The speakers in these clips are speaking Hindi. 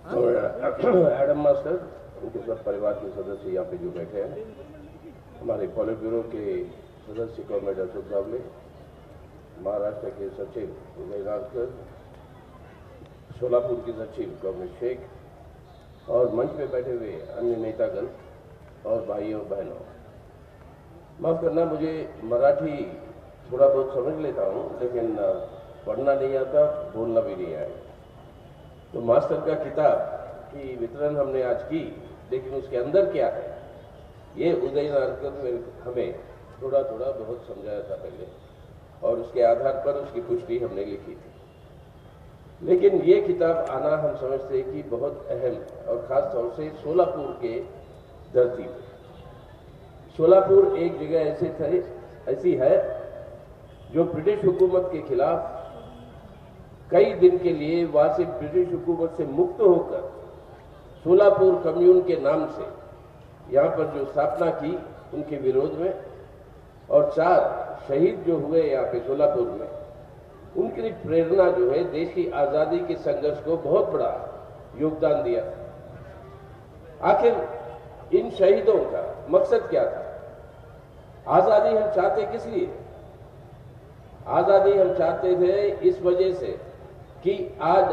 और एडम मास्टर, उनके सब परिवार के सदस्य यहाँ पे जो बैठे हैं, हमारे पॉलिट ब्यूरो के सदस्य कॉमरेड अशोक दावले, महाराष्ट्र के सचिव उदय नागकर, सोलापुर के सचिव कॉमरेड शेख और मंच पे बैठे हुए अन्य नेतागण और भाइयों बहनों, माफ करना, मुझे मराठी थोड़ा बहुत समझ लेता हूँ, लेकिन पढ़ना नहीं आता, बोलना भी नहीं आया। तो मास्टर का किताब की वितरण हमने आज की, लेकिन उसके अंदर क्या है ये उदय नागकर ने हमें थोड़ा थोड़ा बहुत समझाया था पहले, और उसके आधार पर उसकी पुष्टि हमने लिखी थी। लेकिन ये किताब आना हम समझते हैं कि बहुत अहम, और खास तौर से सोलापुर के धरती पर। सोलापुर एक जगह ऐसी है जो ब्रिटिश हुकूमत के खिलाफ कई दिन के लिए वहां से ब्रिटिश हुकूमत से मुक्त होकर सोलापुर कम्यून के नाम से यहाँ पर जो स्थापना की उनके विरोध में, और 4 शहीद जो हुए यहाँ पे सोलापुर में, उनकी प्रेरणा जो है देश की आजादी के संघर्ष को बहुत बड़ा योगदान दिया। आखिर इन शहीदों का मकसद क्या था? आजादी हम चाहते किस लिए? आजादी हम चाहते थे इस वजह से कि आज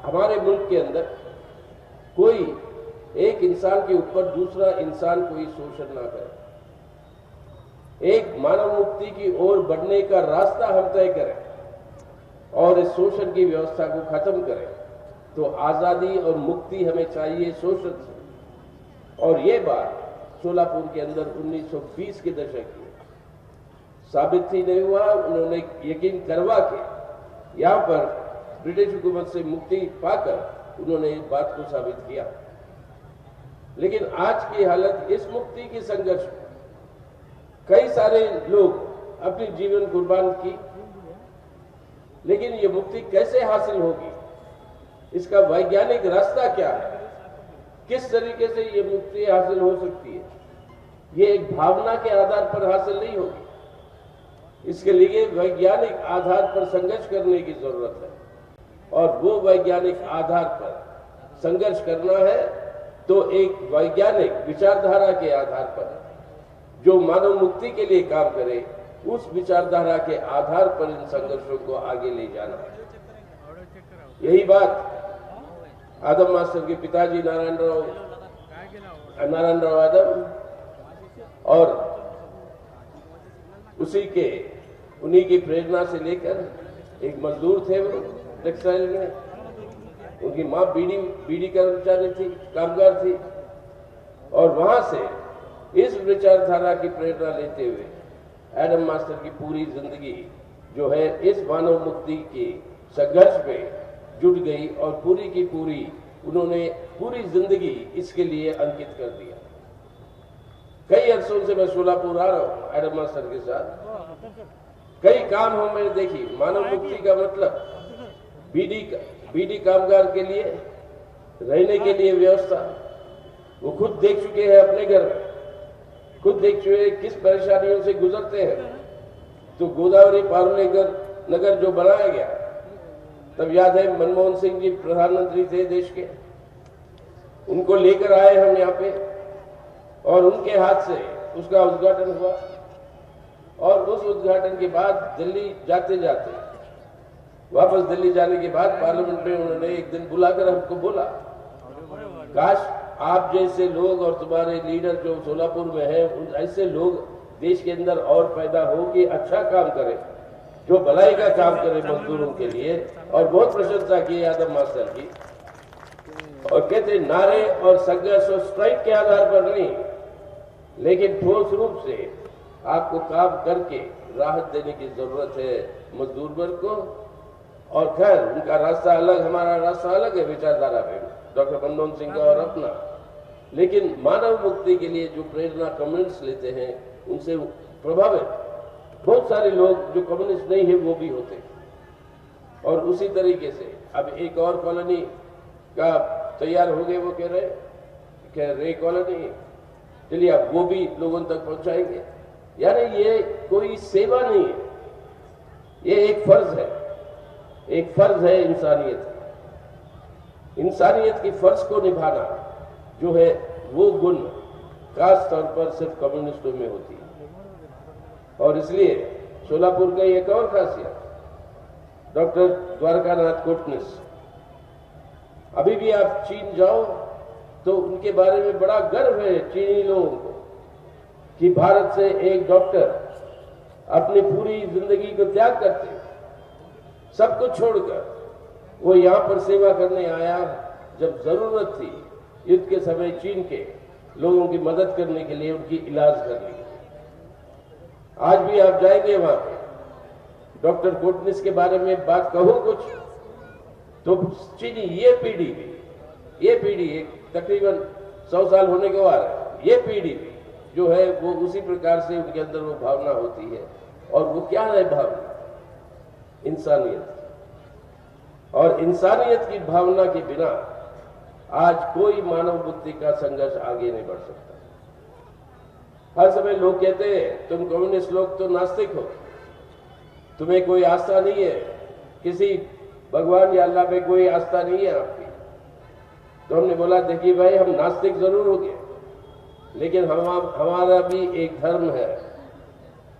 हमारे मुल्क के अंदर कोई एक इंसान के ऊपर दूसरा इंसान कोई शोषण ना करे, एक मानव मुक्ति की ओर बढ़ने का रास्ता हम तय करें और इस शोषण की व्यवस्था को खत्म करें। तो आजादी और मुक्ति हमें चाहिए शोषण से। और ये बात सोलापुर के अंदर 1920 के दशक में साबित ही नहीं हुआ, उन्होंने यकीन करवा के यहाँ पर ब्रिटिश हुकूमत से मुक्ति पाकर उन्होंने इस बात को साबित किया। लेकिन आज की हालत, इस मुक्ति के संघर्ष में कई सारे लोग अपनी जीवन कुर्बान की, लेकिन ये मुक्ति कैसे हासिल होगी? इसका वैज्ञानिक रास्ता क्या है? किस तरीके से ये मुक्ति हासिल हो सकती है? ये एक भावना के आधार पर हासिल नहीं होगी, इसके लिए वैज्ञानिक आधार पर संघर्ष करने की जरूरत है। और वो वैज्ञानिक आधार पर संघर्ष करना है तो एक वैज्ञानिक विचारधारा के आधार पर जो मानव मुक्ति के लिए काम करे, उस विचारधारा के आधार पर इन संघर्षों को आगे ले जाना है। यही बात आदम मास्टर के पिताजी नारायण राव आदम और उन्हीं की प्रेरणा से लेकर, एक मजदूर थे वो टेक्सटाइल में, उनकी मां बीड़ी कर्मचारी थी, कामगार थी, और वहां से इस विचारधारा की प्रेरणा लेते हुए एडम मास्टर की पूरी जिंदगी जो है इस मानव मुक्ति के संघर्ष में जुट गई, और पूरी की पूरी उन्होंने पूरी जिंदगी इसके लिए अंकित कर दिया। कई अरसों से मैं सोलापुर आ रहा हूं एडम मास्टर के साथ, कई काम हो मैंने देखी। मानव मुक्ति का मतलब बीडी कामगार के लिए रहने के लिए व्यवस्था, वो खुद देख चुके हैं, अपने घर में खुद देख चुके हैं किस परेशानियों से गुजरते हैं। तो गोदावरी पारुले नगर जो बनाया गया, तब याद है मनमोहन सिंह जी प्रधानमंत्री थे देश के, उनको लेकर आए हम यहाँ पे, और उनके हाथ से उसका उद्घाटन हुआ। और उस उद्घाटन के बाद दिल्ली जाते जाते, वापस दिल्ली जाने के बाद पार्लियामेंट में उन्होंने एक दिन बुलाकर हमको बोला, काश आप जैसे लोग और तुम्हारे लीडर जो सोलापुर में हैं, ऐसे लोग देश के अंदर और पैदा हो कि अच्छा काम करें, जो भलाई का काम करे मजदूरों के लिए। और बहुत प्रशंसा की आदम मास्टर की, और कहते नारे और संघर्ष और स्ट्राइक के आधार पर नहीं, लेकिन ठोस रूप से आपको काम करके राहत देने की जरूरत है मजदूर वर्ग को। और खैर उनका रास्ता अलग, हमारा रास्ता अलग है विचारधारा में, डॉक्टर मनमोहन सिंह का और अपना। लेकिन मानव मुक्ति के लिए जो प्रेरणा कम्युनिस्ट लेते हैं, उनसे प्रभावित बहुत सारे लोग जो कम्युनिस्ट नहीं है वो भी होते हैं। और उसी तरीके से अब एक और कॉलोनी का तैयार हो गए, वो कह रहे रे कॉलोनी, चलिए अब वो भी लोगों तक पहुंचाएंगे। यानी ये कोई सेवा नहीं है, ये एक फर्ज है, एक फर्ज है इंसानियत। इंसानियत की फर्ज को निभाना जो है वो गुण खास तौर पर सिर्फ कम्युनिस्टों में होती है। और इसलिए सोलापुर का एक और खासियत, डॉक्टर द्वारकानाथ कोटनिस, अभी भी आप चीन जाओ तो उनके बारे में बड़ा गर्व है चीनी लोगों को कि भारत से एक डॉक्टर अपनी पूरी जिंदगी को त्याग करते सब कुछ छोड़कर वो यहां पर सेवा करने आया, जब जरूरत थी युद्ध के समय चीन के लोगों की मदद करने के लिए, उनकी इलाज करने के लिए। आज भी आप जाएंगे वहां पे, डॉक्टर कोटनिस के बारे में बात कहो कुछ तो चीनी ये पीढ़ी एक तकरीबन 100 साल होने के बाद ये पीढ़ी भी जो है वो उसी प्रकार से उनके अंदर वो भावना होती है। और वो क्या है भावना? इंसानियत। और इंसानियत की भावना के बिना आज कोई मानव बुद्धि का संघर्ष आगे नहीं बढ़ सकता। हर समय लोग कहते हैं तुम कम्युनिस्ट लोग तो नास्तिक हो, तुम्हें कोई आस्था नहीं है, किसी भगवान या अल्लाह पे कोई आस्था नहीं है आपकी। तो हमने बोला देखिए भाई, हम नास्तिक जरूर हो गए, लेकिन हमारा भी एक धर्म है,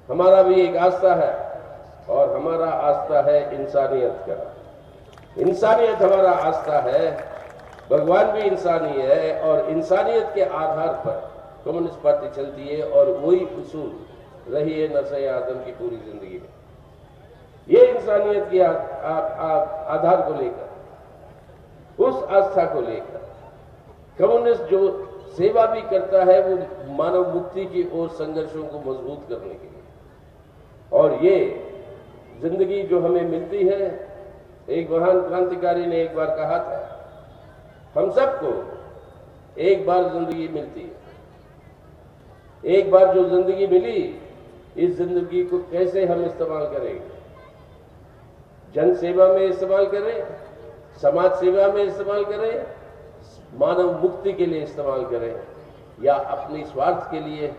हमारा भी एक आस्था है, और हमारा आस्था है इंसानियत का। इंसानियत हमारा आस्था है, भगवान भी इंसानी है, और इंसानियत के आधार पर कम्युनिस्ट पार्टी चलती है, और वही उसूल रही है नस्ल आदम की पूरी जिंदगी में। ये इंसानियत के आधार को लेकर, उस आस्था को लेकर कम्युनिस्ट जो सेवा भी करता है वो मानव मुक्ति की ओर संघर्षों को मजबूत करने के लिए। और ये जिंदगी जो हमें मिलती है, एक महान क्रांतिकारी ने एक बार कहा था, हम सबको एक बार जिंदगी मिलती है, एक बार जो जिंदगी मिली, इस जिंदगी को कैसे हम इस्तेमाल करेंगे? जन सेवा में इस्तेमाल करें, समाज सेवा में इस्तेमाल करें, मानव मुक्ति के लिए इस्तेमाल करें, या अपनी स्वार्थ के लिए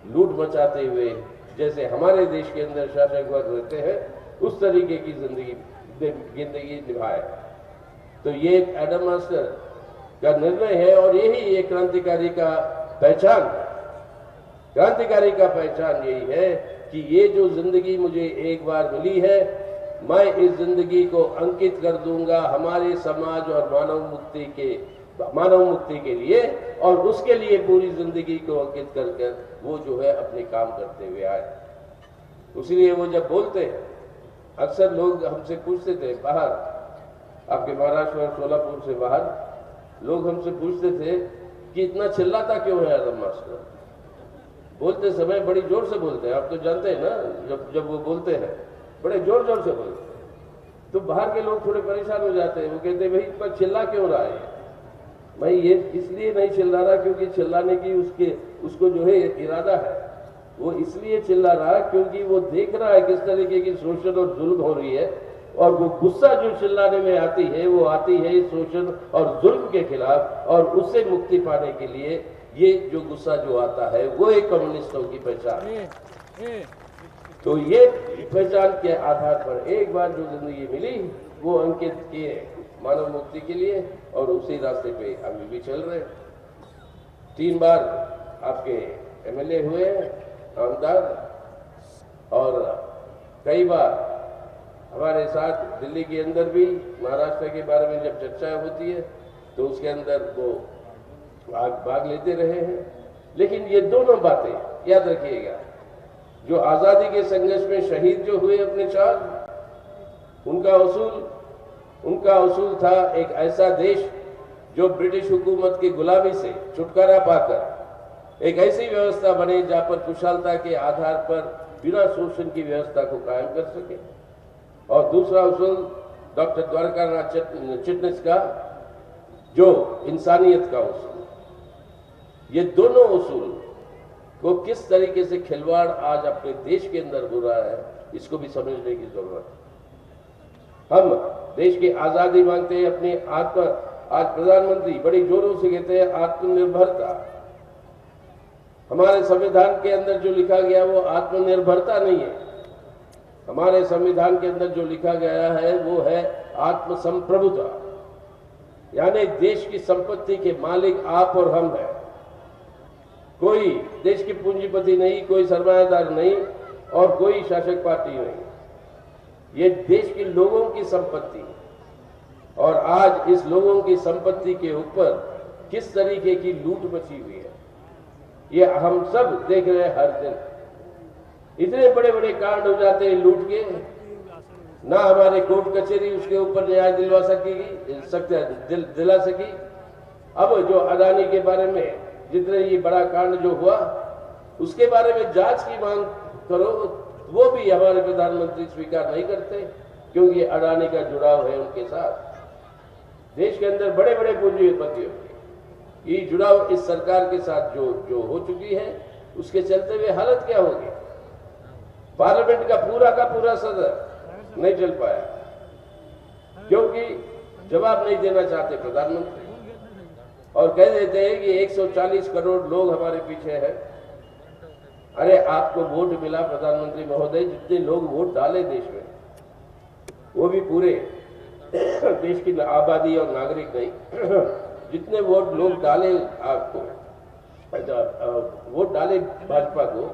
लूट मचाते हुए जैसे हमारे देश के अंदर शासक वर्ग रहते हैं उस तरीके की जिंदगी निभाए। तो ये एडम मास्टर का निर्णय है, और यही एक क्रांतिकारी का पहचान है। क्रांतिकारी का पहचान यही है कि ये जो जिंदगी मुझे एक बार मिली है, मैं इस जिंदगी को अंकित कर दूंगा हमारे समाज और मानव मुक्ति के लिए, और उसके लिए पूरी जिंदगी को अंकित कर वो जो है अपने काम करते हुए आए। इसलिए वो जब बोलते हैं, अक्सर लोग हमसे पूछते थे, बाहर आपके महाराष्ट्र और सोलापुर से बाहर लोग हमसे पूछते थे कि इतना चिल्लाता क्यों है आदम मास्टर? बोलते समय बड़ी जोर से बोलते हैं, आप तो जानते हैं ना, जब वो बोलते हैं बड़े जोर जोर से बोलते हैं, तो बाहर के लोग थोड़े परेशान हो जाते हैं। वो कहते हैं भाई पर चिल्ला क्यों रहा है? भाई ये इसलिए नहीं चिल्ला रहा क्योंकि चिल्लाने की उसको जो है इरादा है, वो इसलिए चिल्ला रहा क्योंकि वो देख रहा है किस तरीके की शोषण और जुल्म हो रही है, और वो गुस्सा जो चिल्लाने में आती है वो आती है शोषण और जुल्म के खिलाफ, और उससे मुक्ति पाने के लिए ये जो गुस्सा जो आता है वो एक कम्युनिस्टों की पहचान है। तो ये पहचान के आधार पर एक बार जो जिंदगी मिली वो अंकित किए मानव मुक्ति के लिए, और उसी रास्ते पे अभी भी चल रहे। 3 बार आपके एमएलए हुए आमदार, और कई बार हमारे साथ दिल्ली के अंदर भी महाराष्ट्र के बारे में जब चर्चा होती है तो उसके अंदर वो भाग लेते रहे हैं। लेकिन ये दोनों बातें याद रखिएगा, जो आजादी के संघर्ष में शहीद जो हुए अपने 4, उनका उसूल था एक ऐसा देश जो ब्रिटिश हुकूमत की गुलामी से छुटकारा पाकर एक ऐसी व्यवस्था बने जहां पर कुशलता के आधार पर बिना शोषण की व्यवस्था को कायम कर सके। और दूसरा उसूल डॉक्टर द्वारकानाथ चिटनिस का जो इंसानियत का उसूल, ये दोनों उसूल को किस तरीके से खिलवाड़ आज अपने देश के अंदर हो रहा है, इसको भी समझने की जरूरत है। हम देश की आजादी मांगते हैं, अपनी आज प्रधानमंत्री बड़ी जोरों से कहते हैं आत्मनिर्भरता। हमारे संविधान के अंदर जो लिखा गया वो आत्मनिर्भरता नहीं है, हमारे संविधान के अंदर जो लिखा गया है वो है आत्मसंप्रभुता। यानी देश की संपत्ति के मालिक आप और हम हैं। कोई देश की पूंजीपति नहीं, कोई सरमायादार नहीं और कोई शासक पार्टी नहीं। ये देश के लोगों की संपत्ति, और आज इस लोगों की संपत्ति के ऊपर किस तरीके की लूट मची हुई है, ये हम सब देख रहे हैं हर दिन। इतने बड़े बड़े कांड हो जाते हैं लूट के, ना हमारे कोर्ट कचहरी उसके ऊपर न्याय दिलवा दिला सकी। अब जो अडानी के बारे में जितने ये बड़ा कांड जो हुआ, उसके बारे में जांच की मांग करो, वो भी हमारे प्रधानमंत्री स्वीकार नहीं करते, क्योंकि अडानी का जुड़ाव है उनके साथ। देश के अंदर बड़े बड़े पूंजीपतियों की ये जुड़ाव इस सरकार के साथ जो हो चुकी है, उसके चलते हुए हालत क्या होगी। पार्लियामेंट का पूरा सदन नहीं चल पाया, क्योंकि जवाब नहीं देना चाहते प्रधानमंत्री, और कह देते हैं कि 140 करोड़ लोग हमारे पीछे हैं। अरे आपको वोट मिला प्रधानमंत्री महोदय, जितने लोग वोट डाले देश में, वो भी पूरे देश की आबादी और नागरिक नहीं, जितने वोट लोग डाले आपको, वोट डाले भाजपा को,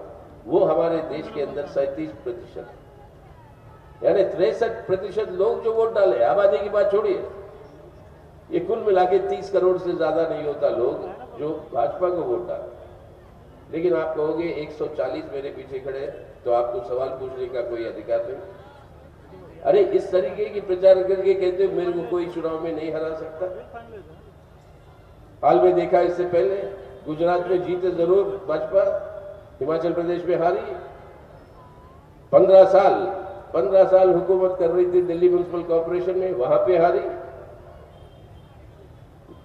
वो हमारे देश के अंदर 37%, यानी 63% लोग जो वोट डाले। आबादी की बात छोड़िए, ये कुल मिला के 30 करोड़ से ज्यादा नहीं होता लोग जो भाजपा को वोट डाले। लेकिन आप कहोगे 140 मेरे पीछे खड़े हैं, तो आपको सवाल पूछने का कोई अधिकार नहीं। अरे इस तरीके की प्रचार करके कहते हो मेरे को कोई चुनाव में नहीं हरा सकता। हाल में देखा, इससे पहले गुजरात में जीते जरूर भाजपा, हिमाचल प्रदेश में हारी। 15 साल हुकूमत कर रही थी दिल्ली म्युनिसिपल कॉर्पोरेशन में, वहां पे हारी।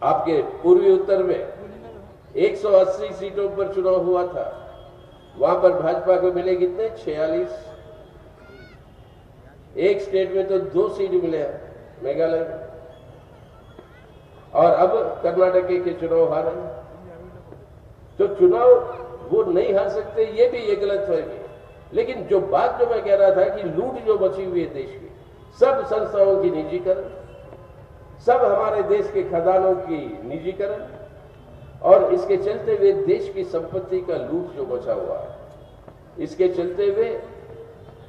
आपके पूर्वी उत्तर में 180 सीटों पर चुनाव हुआ था, वहां पर भाजपा को मिले कितने? 46। एक स्टेट में तो 2 सीट मिले हैं, मेघालय में, और अब कर्नाटक के चुनाव हारे। तो चुनाव वो नहीं हार सकते, ये भी एक गलत फहमी है। लेकिन जो बात जो मैं कह रहा था कि लूट जो बची हुई है देश की, सब संस्थाओं की निजीकरण, सब हमारे देश के खजानों की निजीकरण, और इसके चलते हुए देश की संपत्ति का लूट जो बचा हुआ है, इसके चलते हुए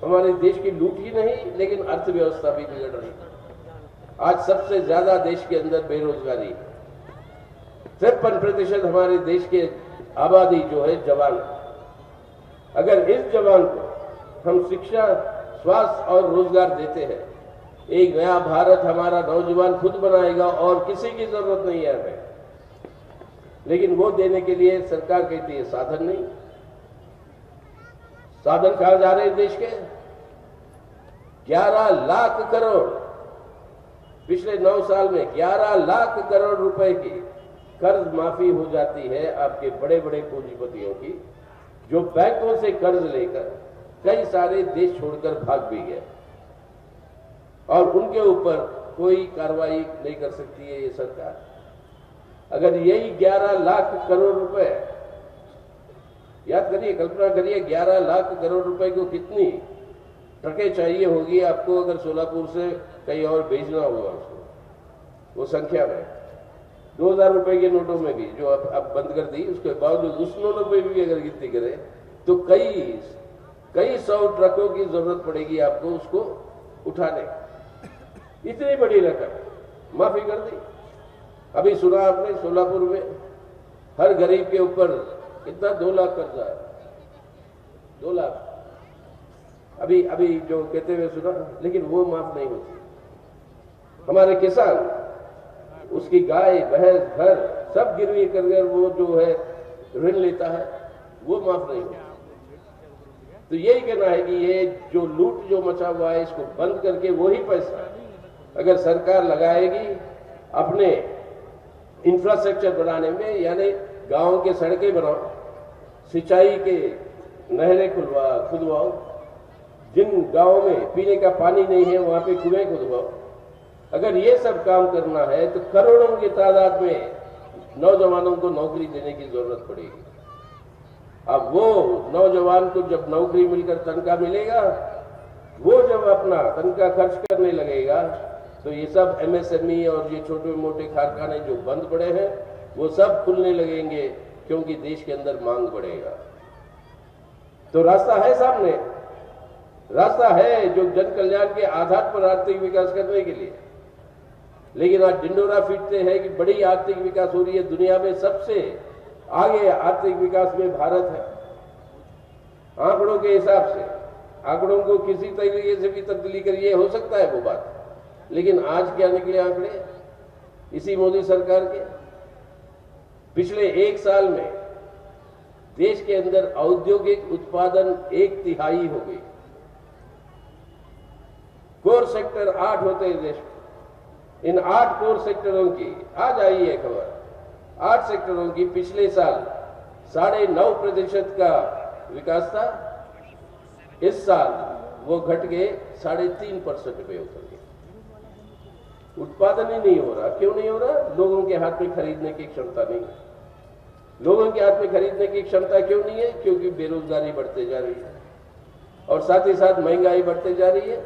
हमारे देश की लूट ही नहीं, लेकिन अर्थव्यवस्था भी बिगड़ रही है। आज सबसे ज्यादा देश के अंदर बेरोजगारी है। 53% हमारे देश के आबादी जो है जवान है। अगर इस जवान को हम शिक्षा, स्वास्थ्य और रोजगार देते हैं, एक नया भारत हमारा नौजवान खुद बनाएगा और किसी की जरूरत नहीं है हमें। लेकिन वो देने के लिए सरकार कहती है साधन नहीं। साधन कहां जा रहे हैं देश के? 11 लाख करोड़, पिछले 9 साल में 11 लाख करोड़ रुपए की कर्ज माफी हो जाती है आपके बड़े बड़े पूंजीपतियों की, जो बैंकों से कर्ज लेकर कई सारे देश छोड़कर भाग भी गए, और उनके ऊपर कोई कार्रवाई नहीं कर सकती है ये सरकार। अगर यही 11 लाख करोड़ रुपए, याद करिए, कल्पना करिए, 11 लाख करोड़ रुपए को कितनी ट्रकें चाहिए होगी आपको अगर सोलापुर से कहीं और भेजना होगा उसको, वो संख्या में 2000 रुपए के नोटों में भी जो अब बंद कर दी, उसके बावजूद उस नोटों पर भी अगर गिनती करें तो कई 100 ट्रकों की जरूरत पड़ेगी आपको उसको उठाने। इतनी बड़ी रकम माफी कर दी। अभी सुना आपने सोलापुर में हर गरीब के ऊपर कितना 2 लाख कर्जा है, 2 लाख अभी जो कहते हुए सुना, लेकिन वो माफ नहीं होती। हमारे किसान, उसकी गाय, भैंस, घर सब गिरवी कर वो जो है ऋण लेता है, वो माफ नहीं होता। तो यही कहना है कि ये जो लूट जो मचा हुआ है, इसको बंद करके वही पैसा अगर सरकार लगाएगी अपने इंफ्रास्ट्रक्चर बनाने में, यानी गांव के सड़कें बनाओ, सिंचाई के नहरें खुदवाओ, जिन गांवों में पीने का पानी नहीं है वहां पे कुएं खुदवाओ। अगर ये सब काम करना है तो करोड़ों की तादाद में नौजवानों को नौकरी देने की जरूरत पड़ेगी। अब वो नौजवान को जब नौकरी मिलकर तनख्वाह मिलेगा, वो जब अपना तनख्वाह खर्च करने लगेगा तो ये सब MSME और ये छोटे मोटे कारखाने जो बंद पड़े हैं वो सब खुलने लगेंगे, क्योंकि देश के अंदर मांग बढ़ेगा। तो रास्ता है सामने, रास्ता है जो जन कल्याण के आधार पर आर्थिक विकास करने के लिए। लेकिन आज डिंडोरा पीटते हैं कि बड़ी आर्थिक विकास हो रही है, दुनिया में सबसे आगे आर्थिक विकास में भारत है आंकड़ों के हिसाब से। आंकड़ों को किसी तरीके से भी तब्दीली करिए, हो सकता है वो बात, लेकिन आज क्या निकले आंकड़े इसी मोदी सरकार के? पिछले 1 साल में देश के अंदर औद्योगिक उत्पादन 1/3 हो गई। कोर सेक्टर 8 होते हैं देश में, इन 8 कोर सेक्टरों की आज आई है खबर, 8 सेक्टरों की पिछले साल 9.5% का विकास था। इस साल वो घट के 3.5% पे उतर गए। उत्पादन ही नहीं हो रहा। क्यों नहीं हो रहा? लोगों के हाथ में खरीदने की क्षमता नहीं है। लोगों के हाथ में खरीदने की क्षमता क्यों नहीं है? क्योंकि बेरोजगारी बढ़ते जा रही है और साथ ही साथ महंगाई बढ़ते जा रही है।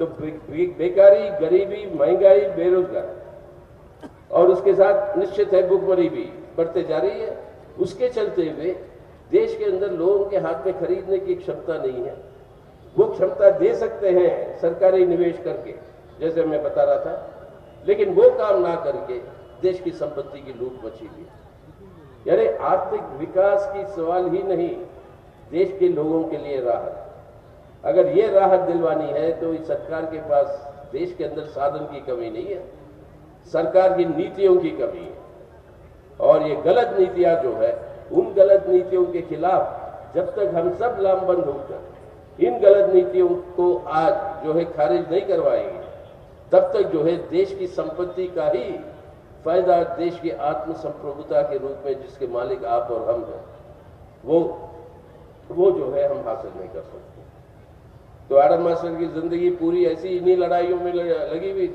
तो बेकारी, गरीबी, महंगाई, बेरोजगारी और उसके साथ निश्चित है भुखमरी भी बढ़ते जा रही है। उसके चलते हुए देश के अंदर लोगों के हाथ में खरीदने की क्षमता नहीं है। वो क्षमता दे सकते हैं सरकारी निवेश करके, जैसे मैं बता रहा था, लेकिन वो काम ना करके देश की संपत्ति की लूट मची हुई। यानी आर्थिक विकास की सवाल ही नहीं, देश के लोगों के लिए राहत। अगर ये राहत दिलवानी है तो इस सरकार के पास देश के अंदर साधन की कमी नहीं है, सरकार की नीतियों की कमी है। और ये गलत नीतियां जो है, उन गलत नीतियों के खिलाफ जब तक हम सब लामबंद होकर इन गलत नीतियों को आज जो है खारिज नहीं करवाएंगे, तब तक जो है देश की संपत्ति का ही फायदा देश की आत्म संप्रभुता के रूप में, जिसके मालिक आप और हम हैं, वो जो है हम हासिल नहीं कर सकते। तो एडम मास्टर की जिंदगी पूरी ऐसी इन्हीं लड़ाइयों में लगी हुई,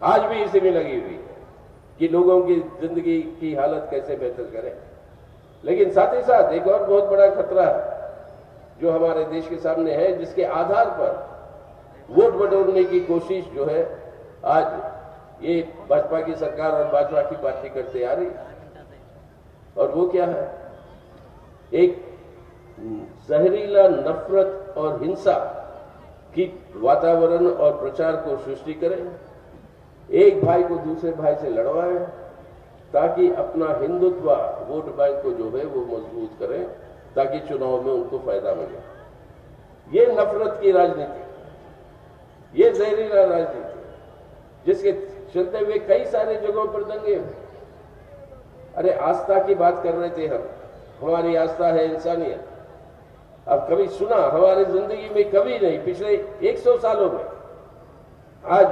आज भी इसी में लगी हुई है कि लोगों की जिंदगी की हालत कैसे बेहतर करें। लेकिन साथ ही साथ एक और बहुत बड़ा खतरा है जो हमारे देश के सामने है, जिसके आधार पर वोट बटोरने की कोशिश जो है आज ये भाजपा की सरकार और भाजपा की पार्टी करते आ रही है। और वो क्या है? एक जहरीला नफरत और हिंसा की वातावरण और प्रचार को सृष्टि करें, एक भाई को दूसरे भाई से लड़वाएं ताकि अपना हिंदुत्व वोट बैंक को जो है वो मजबूत करें, ताकि चुनाव में उनको फायदा मिले। ये नफरत की राजनीति, ये जहरीला राजनीति, जिसके चलते हुए कई सारे जगहों पर दंगे हुए। अरे आस्था की बात कर रहे थे हम, हमारी आस्था है इंसानियत। अब कभी सुना हमारी जिंदगी में? कभी नहीं। पिछले 100 सालों में आज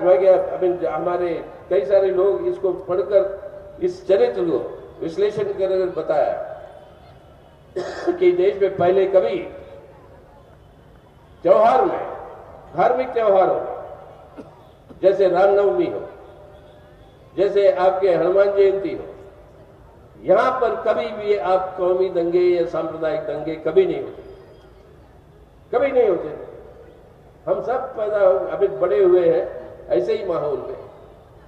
हमारे कई सारे लोग इसको पढ़कर इस चरित्र को विश्लेषण कर बताया कि देश में पहले कभी त्योहार में, धार्मिक त्योहार हो, जैसे रामनवमी हो, जैसे आपके हनुमान जयंती हो, यहां पर कभी भी आप कौमी दंगे या सांप्रदायिक दंगे कभी नहीं होते, कभी नहीं होते। हम सब पैदा अभी बड़े हुए हैं ऐसे ही माहौल में।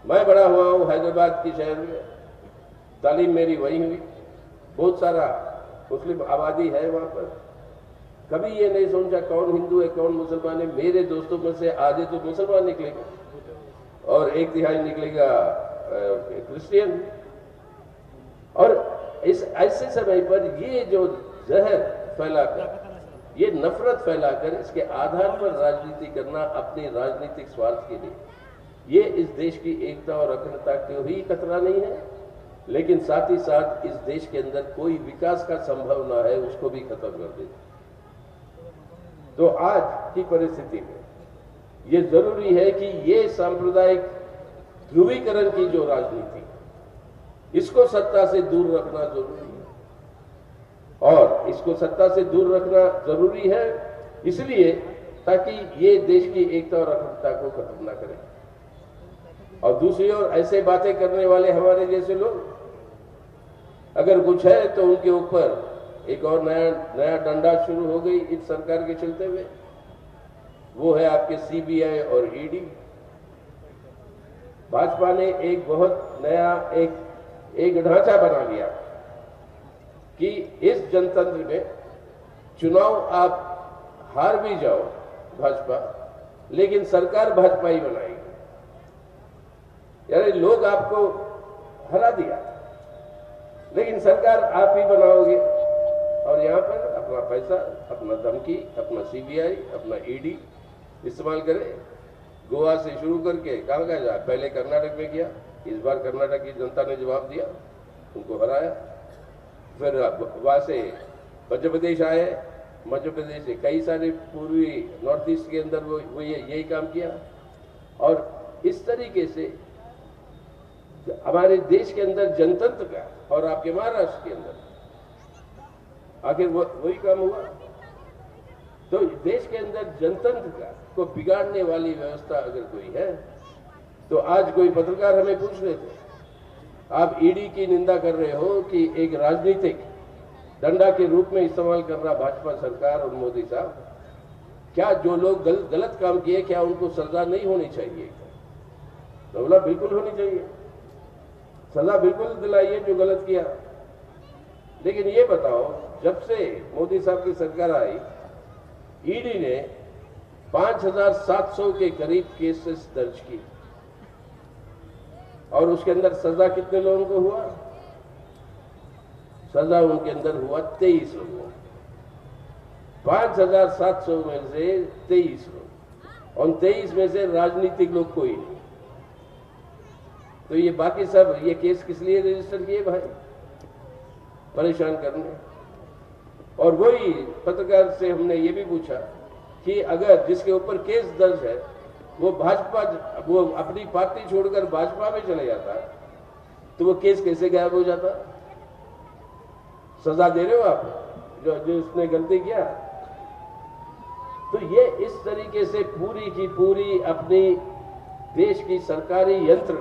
मैं बड़ा हुआ हूं हैदराबाद की शहर में, तालीम मेरी वहीं हुई, बहुत सारा मुस्लिम आबादी है वहां पर। कभी ये नहीं सोचा कौन हिंदू है कौन मुसलमान है। मेरे दोस्तों में से आधे तो मुसलमान निकलेगा और 1/3 निकलेगा क्रिश्चियन। और इस ऐसे समय पर ये जो जहर फैलाकर, ये नफरत फैलाकर, इसके आधार पर राजनीति करना अपने राजनीतिक स्वार्थ के लिए, ये इस देश की एकता और अखंडता को ही खतरा नहीं है, लेकिन साथ ही साथ इस देश के अंदर कोई विकास का संभावना है उसको भी खत्म कर देती। तो आज की परिस्थिति में ये जरूरी है कि ये सांप्रदायिक ध्रुवीकरण की जो राजनीति, इसको सत्ता से दूर रखना जरूरी है। और इसको सत्ता से दूर रखना जरूरी है इसलिए ताकि ये देश की एकता और अखंडता को खत्म ना करे। और दूसरी ओर ऐसे बातें करने वाले हमारे जैसे लोग, अगर कुछ है तो उनके ऊपर एक और नया डंडा शुरू हो गई इस सरकार के चलते हुए, वो है आपके CBI और ED। भाजपा ने एक बहुत नया एक ढांचा बना लिया कि इस जनतंत्र में चुनाव आप हार भी जाओ भाजपा, लेकिन सरकार भाजपा ही बनाएगी। यानी लोग आपको हरा दिया, लेकिन सरकार आप ही बनाओगे, और यहां पर अपना पैसा, अपना धमकी, अपना सीबीआई, अपना ईडी इस्तेमाल करे। गोवा से शुरू करके कहां जाए, पहले कर्नाटक में किया, इस बार कर्नाटक की जनता ने जवाब दिया, उनको हराया। फिर वहां से मध्य प्रदेश आए, मध्य प्रदेश से कई सारे पूर्वी नॉर्थ ईस्ट के अंदर वो यही काम किया। और इस तरीके से हमारे देश के अंदर जनतंत्र का और आपके महाराष्ट्र के अंदर आखिर वही काम हुआ। तो देश के अंदर जनतंत्र का को बिगाड़ने वाली व्यवस्था अगर कोई है, तो आज कोई पत्रकार हमें पूछ रहे थे, आप ईडी की निंदा कर रहे हो कि एक राजनीतिक डंडा के रूप में इस्तेमाल कर रहा भाजपा सरकार और मोदी साहब, क्या जो लोग गलत काम किए क्या उनको सजा नहीं होनी चाहिए? तो बोला बिल्कुल होनी चाहिए, सजा बिल्कुल दिलाइए जो गलत किया। लेकिन ये बताओ, जब से मोदी साहब की सरकार आई, ईडी ने 5700 के करीब केसेस दर्ज की, और उसके अंदर सजा कितने लोगों को हुआ? सजा उनके अंदर हुआ 23 लोगों। 5700 में से 23 लोग, और 23 में से राजनीतिक लोग कोई नहीं। तो ये बाकी सब ये केस किस लिए रजिस्टर किए भाई? परेशान करने। और वही पत्रकार से हमने ये भी पूछा कि अगर जिसके ऊपर केस दर्ज है वो भाजपा, वो अपनी पार्टी छोड़कर भाजपा में चले जाता, तो वो केस कैसे गायब हो जाता? सजा दे रहे हो आप जो उसने गलती किया। तो ये इस तरीके से पूरी की पूरी अपनी देश की सरकारी यंत्र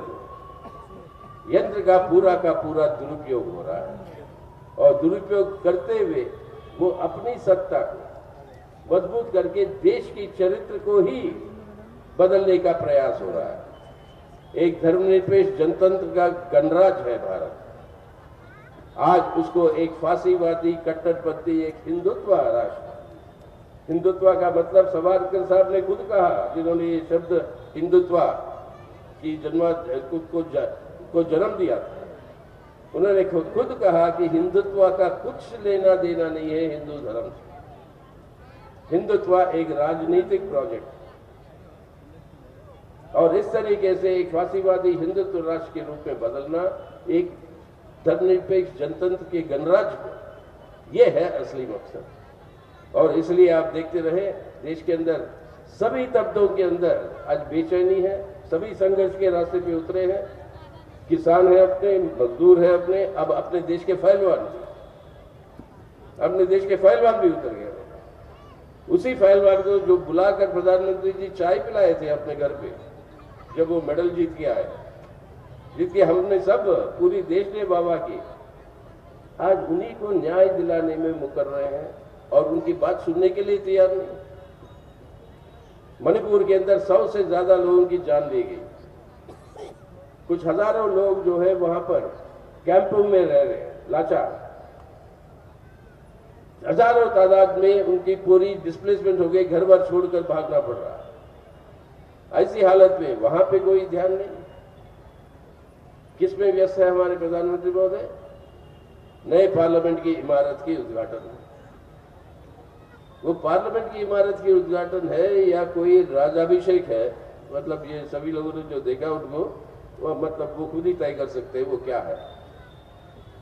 का पूरा दुरुपयोग हो रहा है, और दुरुपयोग करते हुए वो अपनी सत्ता को मजबूत करके देश की चरित्र को ही बदलने का प्रयास हो रहा है। एक धर्मनिरपेक्ष जनतंत्र का गणराज्य है भारत, आज उसको एक फांसीवादी कट्टरपंथी, एक हिंदुत्व राष्ट्र, हिंदुत्व का मतलब सावरकर साहब ने खुद कहा, जिन्होंने ये शब्द हिंदुत्व की को जन्म दिया था। उन्होंने खुद कहा कि हिंदुत्व का कुछ लेना देना नहीं है हिंदू धर्म से। हिंदुत्व एक राजनीतिक प्रोजेक्ट, और इस तरीके से एक फांसीवादी हिंदुत्व राष्ट्र के रूप में बदलना एक धर्मनिरपेक्ष जनतंत्र के गणराज्य को, यह है असली मकसद। और इसलिए आप देखते रहे, देश के अंदर सभी तबकों के अंदर आज बेचैनी है, सभी संघर्ष के रास्ते पे उतरे हैं। किसान है अपने, मजदूर है अपने, अब अपने देश के पहलवान भी उतर गए। उसी पहलवान को जो बुलाकर प्रधानमंत्री जी चाय पिलाए थे अपने घर पे, जब वो मेडल जीत के आए, जिसके हमने सब पूरी देश ने वाह की, आज उन्हीं को न्याय दिलाने में मुकर रहे हैं और उनकी बात सुनने के लिए तैयार नहीं। मणिपुर के अंदर 100 से ज्यादा लोगों की जान ली गई, कुछ हजारों लोग जो है वहां पर कैंपों में रह रहे हैं, लाचार, हजारों तादाद में उनकी पूरी डिस्प्लेसमेंट हो गई, घर बार छोड़कर भागना पड़ रहा है। ऐसी हालत में वहां पे कोई ध्यान नहीं। किसमें व्यस्त है हमारे प्रधानमंत्री महोदय? नए पार्लियामेंट की इमारत की उद्घाटन में। वो पार्लियामेंट की इमारत की उद्घाटन है या कोई राजाभिषेक है? मतलब ये सभी लोगों ने जो देखा उनको मतलब वो खुद ही तय कर सकते हैं वो क्या है।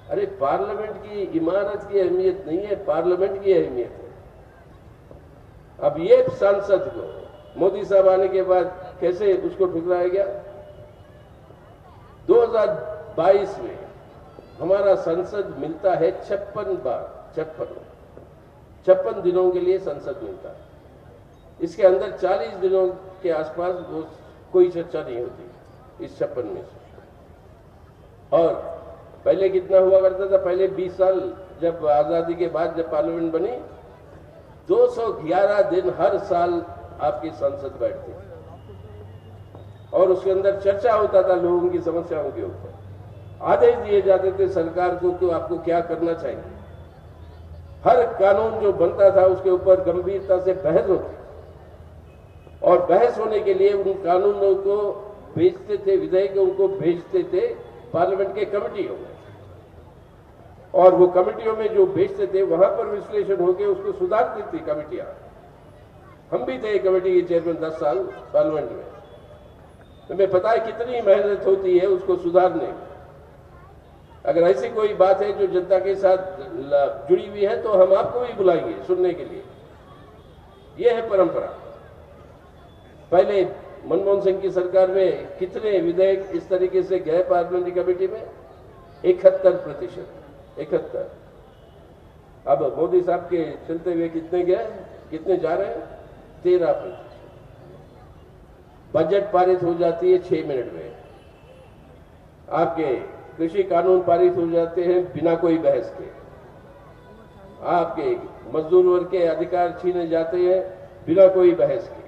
अरे पार्लियामेंट की इमारत की अहमियत नहीं है, पार्लियामेंट की अहमियत है। अब ये सांसद को मोदी साहब आने के बाद कैसे उसको ठुकराया गया? 2022 में हमारा संसद मिलता है 56 दिनों के लिए संसद मिलता है। इसके अंदर 40 दिनों के आसपास वो कोई चर्चा नहीं होती इस 56 में से। और पहले कितना हुआ करता था? पहले 20 साल जब आजादी के बाद जब पार्लियामेंट बनी, 211 दिन हर साल आपकी संसद बैठती। और उसके अंदर चर्चा होता था लोगों की समस्याओं के ऊपर, आदेश दिए जाते थे सरकार को कि आपको क्या करना चाहिए। हर कानून जो बनता था उसके ऊपर गंभीरता से बहस होती, और बहस होने के लिए उन कानूनों को भेजते थे, विधेयकों को भेजते थे पार्लियामेंट के कमेटियों में, और वो कमेटियों में जो भेजते थे वहां पर विश्लेषण होकर उसको सुधारती थी कमेटियां। हम भी थे कमेटी के चेयरमैन 10 साल पार्लियामेंट में, हमें पता है कितनी मेहनत होती है उसको सुधारने में। अगर ऐसी कोई बात है जो जनता के साथ जुड़ी हुई है तो हम आपको भी बुलाएंगे सुनने के लिए। यह है परंपरा। पहले मनमोहन सिंह की सरकार में कितने विधेयक इस तरीके से गए पार्लियामेंट्री कमेटी में? 71%। 71। अब मोदी साहब के चलते हुए कितने गए, कितने जा रहे हैं? 13%। बजट पारित हो जाती है 6 मिनट में। आपके कृषि कानून पारित हो जाते हैं बिना कोई बहस के। आपके मजदूर वर्ग के अधिकार छीने जाते हैं बिना कोई बहस के।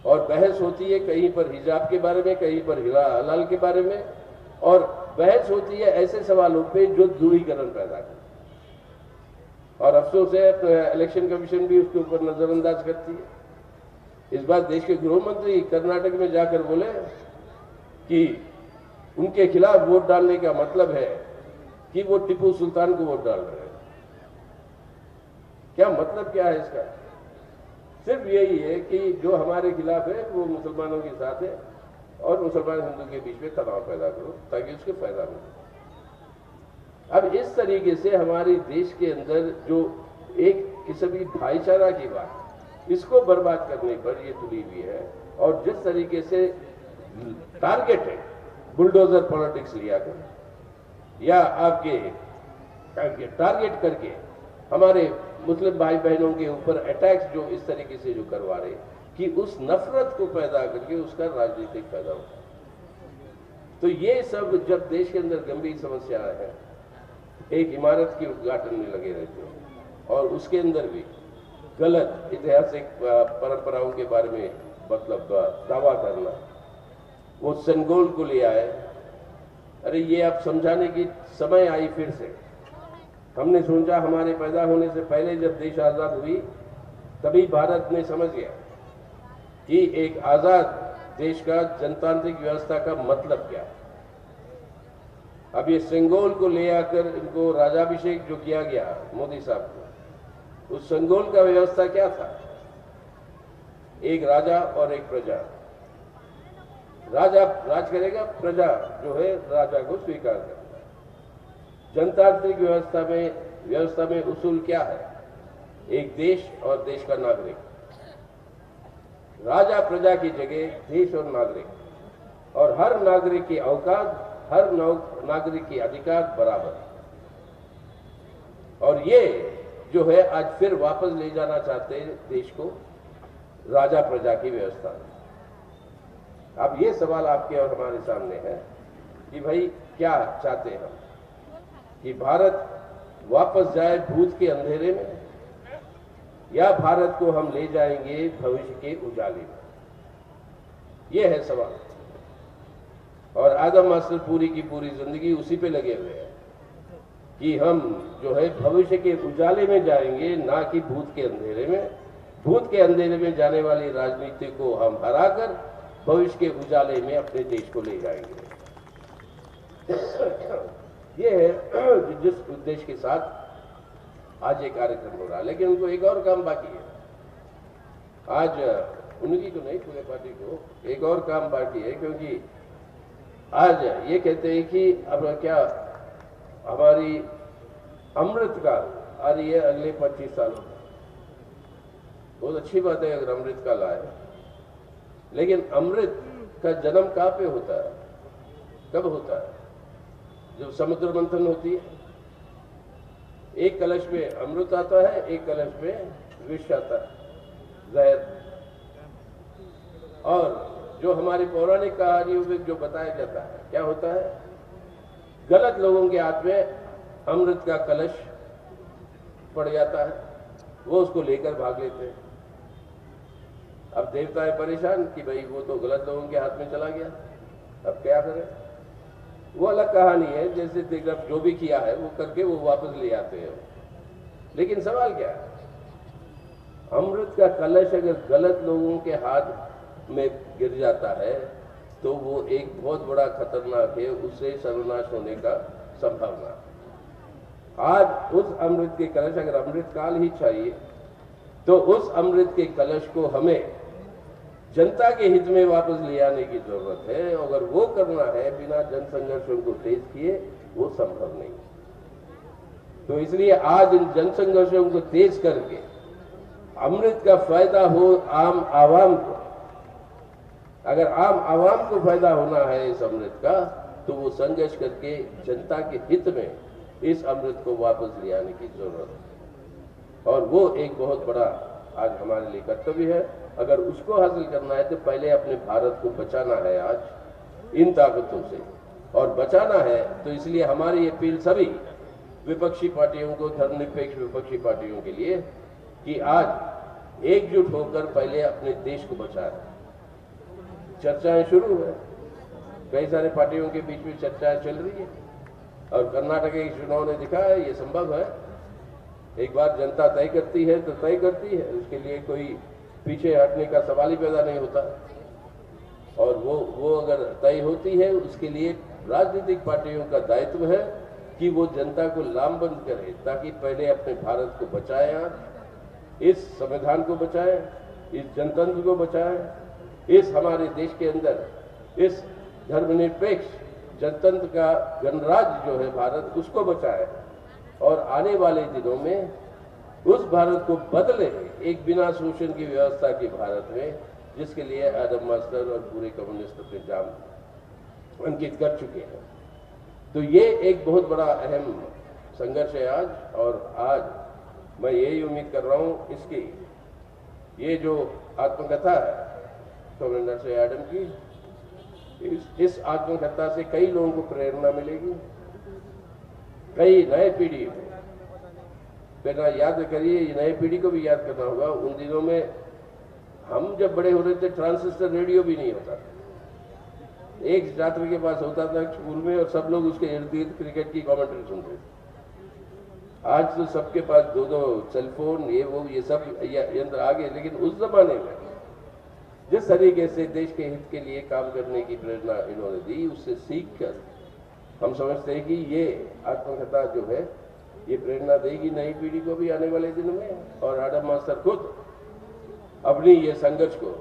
और बहस होती है कहीं पर हिजाब के बारे में, कहीं पर हलाल के बारे में, और बहस होती है ऐसे सवालों पे जो ध्रुवीकरण पैदा करे। और अफसोस है इलेक्शन कमीशन भी उसके ऊपर नजरअंदाज करती है। इस बार देश के गृह मंत्री कर्नाटक में जाकर बोले कि उनके खिलाफ वोट डालने का मतलब है कि वो टीपू सुल्तान को वोट डाल रहे हैं। क्या मतलब क्या है इसका? सिर्फ यही है कि जो हमारे खिलाफ है वो मुसलमानों के साथ है, और मुसलमान हिंदू के बीच में तनाव पैदा करो ताकि उसके फायदा मिले। अब इस तरीके से हमारे देश के अंदर जो एक किसी भी भाईचारा की बात, इसको बर्बाद करने पर ये तुली हुई है। और जिस तरीके से टारगेट है बुलडोजर पॉलिटिक्स लिया कर, या आपके टारगेट करके हमारे मुस्लिम भाई बहनों के ऊपर अटैक्स जो इस तरीके से जो करवा रहे, कि उस नफरत को पैदा करके उसका राजनीतिक फायदा होता है। तो ये सब जब देश के अंदर गंभीर समस्या है, एक इमारत के उद्घाटन में लगे रहते हैं और उसके अंदर भी गलत ऐतिहासिक परंपराओं के बारे में मतलब दावा करना, वो सेंगोल को ले आए। अरे ये अब समझाने की समय आई फिर से। हमने सोचा हमारे पैदा होने से पहले जब देश आजाद हुई तभी भारत ने समझ गया कि एक आजाद देश का जनतांत्रिक व्यवस्था का मतलब क्या है। अब ये सेंगोल को ले आकर इनको राजाभिषेक जो किया गया मोदी साहब को, उस सेंगोल का व्यवस्था क्या था? एक राजा और एक प्रजा। राजा राज करेगा, प्रजा जो है राजा को स्वीकार करेगा। जनतांत्रिक व्यवस्था में उसूल क्या है? एक देश और देश का नागरिक। राजा प्रजा की जगह देश और नागरिक, और हर नागरिक की औकात, हर नागरिक की अधिकार बराबर। और ये जो है आज फिर वापस ले जाना चाहते हैं देश को राजा प्रजा की व्यवस्था में। अब ये सवाल आपके और हमारे सामने है कि भाई क्या चाहते हैं हम, कि भारत वापस जाए भूत के अंधेरे में, या भारत को हम ले जाएंगे भविष्य के उजाले में? यह है सवाल। और आदम मास्टर पूरी की पूरी जिंदगी उसी पे लगे हुए हैं कि हम जो है भविष्य के उजाले में जाएंगे, ना कि भूत के अंधेरे में। भूत के अंधेरे में जाने वाली राजनीति को हम हराकर भविष्य के उजाले में अपने देश को ले जाएंगे। ये है जिस उद्देश्य के साथ आज ये कार्यक्रम हो रहा है। लेकिन उनको एक और काम बाकी है। आज उनकी को नहीं, पूरे पार्टी को एक और काम बाकी है, क्योंकि आज ये कहते हैं कि अब क्या हमारी अमृतकाल आ रही है अगले 25 सालों में। बहुत अच्छी बात है अगर अमृतकाल आए, लेकिन अमृत का जन्म कहाँ पे होता है, कब होता है? जब समुद्र मंथन होती है। एक कलश में अमृत आता है, एक कलश में विष आता है, जहर। और जो हमारी पौराणिक कहानियों में जो बताया जाता है, क्या होता है? गलत लोगों के हाथ में अमृत का कलश पड़ जाता है, वो उसको लेकर भाग लेते हैं। अब देवता है परेशान कि भाई वो तो गलत लोगों के हाथ में चला गया, अब क्या करें। वो अलग कहानी है, जैसे अब जो भी किया है वो करके वो वापस ले आते हैं। लेकिन सवाल क्या है, अमृत का कलश अगर गलत लोगों के हाथ में गिर जाता है तो वो एक बहुत बड़ा खतरनाक है, उससे सर्वनाश होने का संभावना। आज उस अमृत के कलश, अगर अमृत काल ही चाहिए तो उस अमृत के कलश को हमें जनता के हित में वापस ले आने की जरूरत है। अगर वो करना है बिना जन संघर्षों को तेज किए, वो संभव नहीं। तो इसलिए आज इन जन संघर्षों को तेज करके अमृत का फायदा हो आम आवाम को। अगर आम आवाम को फायदा होना है इस अमृत का, तो वो संघर्ष करके जनता के हित में इस अमृत को वापस ले आने की जरूरत है। और वो एक बहुत बड़ा आज हमारे लिए कर्तव्य है। अगर उसको हासिल करना है तो पहले अपने भारत को बचाना है आज इन ताकतों से, और बचाना है तो इसलिए हमारी अपील सभी विपक्षी पार्टियों को, धर्मनिरपेक्ष विपक्षी पार्टियों के लिए, कि आज एकजुट होकर पहले अपने देश को बचाएं। चर्चाएं शुरू है, कई सारे पार्टियों के बीच में चर्चाएं चल रही है, और कर्नाटक के चुनाव ने दिखाया ये संभव है। एक बार जनता तय करती है तो तय करती है, उसके लिए कोई पीछे हटने का सवाल ही पैदा नहीं होता। और वो अगर तय होती है, उसके लिए राजनीतिक पार्टियों का दायित्व है कि वो जनता को लामबंद करे, ताकि पहले अपने भारत को बचाएं, इस संविधान को बचाएं, इस जनतंत्र को बचाएं, इस हमारे देश के अंदर इस धर्मनिरपेक्ष जनतंत्र का गणराज्य जो है भारत, उसको बचाएं। और आने वाले दिनों में उस भारत को बदले एक बिना शोषण की व्यवस्था के भारत में, जिसके लिए एडम मास्टर और पूरे कम्युनिस्ट अपने जान अंकित कर चुके हैं। तो ये एक बहुत बड़ा अहम संघर्ष है आज। और आज मैं यही उम्मीद कर रहा हूं, इसकी ये जो आत्मकथा है कम्युनिस्ट से एडम की, इस आत्मकथा से कई लोगों को प्रेरणा मिलेगी, कई नए पीढ़ी को याद करिए, नए पीढ़ी को भी याद करना होगा। उन दिनों में हम जब बड़े हो रहे थे, ट्रांजिस्टर रेडियो भी नहीं होता था। एक छात्र के पास होता था स्कूल में, और सब लोग उसके इर्द गिर्द क्रिकेट की कमेंट्री सुनते थे। आज तो सबके पास दो दो सेलफोन, ये सब यंत्र आ गए। लेकिन उस जमाने में जिस तरीके से देश के हित के लिए काम करने की प्रेरणा इन्होंने दी, उससे सीखकर हम समझते हैं कि ये आत्मकथा जो है ये प्रेरणा देगी नई पीढ़ी को भी आने वाले दिनों में। और एडम मास्टर खुद अपनी ये संघर्ष को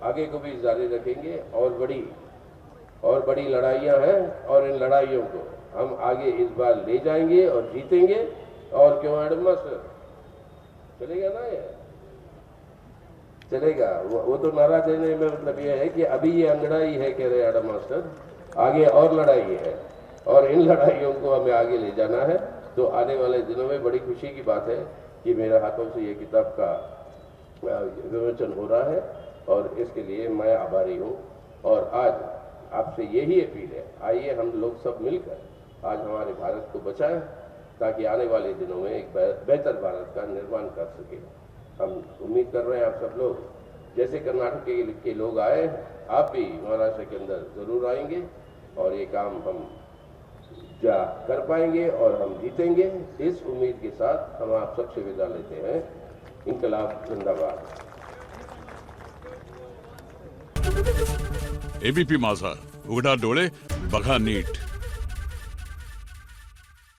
आगे को भी जारी रखेंगे। और बड़ी लड़ाइयां हैं, और इन लड़ाइयों को हम आगे इस बार ले जाएंगे और जीतेंगे। और क्यों एडम मास्टर चलेगा ना, ये चलेगा। वो तो नारा देने में मतलब ये है कि अभी ये अंगड़ाई है, कह रहे एडम मास्टर, आगे और लड़ाई है, और इन लड़ाइयों को हमें आगे ले जाना है। तो आने वाले दिनों में बड़ी खुशी की बात है कि मेरे हाथों से ये किताब का विमोचन हो रहा है, और इसके लिए मैं आभारी हूँ। और आज आपसे यही अपील है, आइए हम लोग सब मिलकर आज हमारे भारत को बचाएं, ताकि आने वाले दिनों में एक बेहतर भारत का निर्माण कर सके। हम उम्मीद कर रहे हैं आप सब लोग, जैसे कर्नाटक के लोग आए, आप भी महाराष्ट्र के अंदर जरूर आएंगे, और ये काम हम कर पाएंगे और हम जीतेंगे। इस उम्मीद के साथ हम आप सबसे विदा लेते हैं। इंकलाब जिंदाबाद। एबीपी माझा, उघडा डोळे बघा नीट।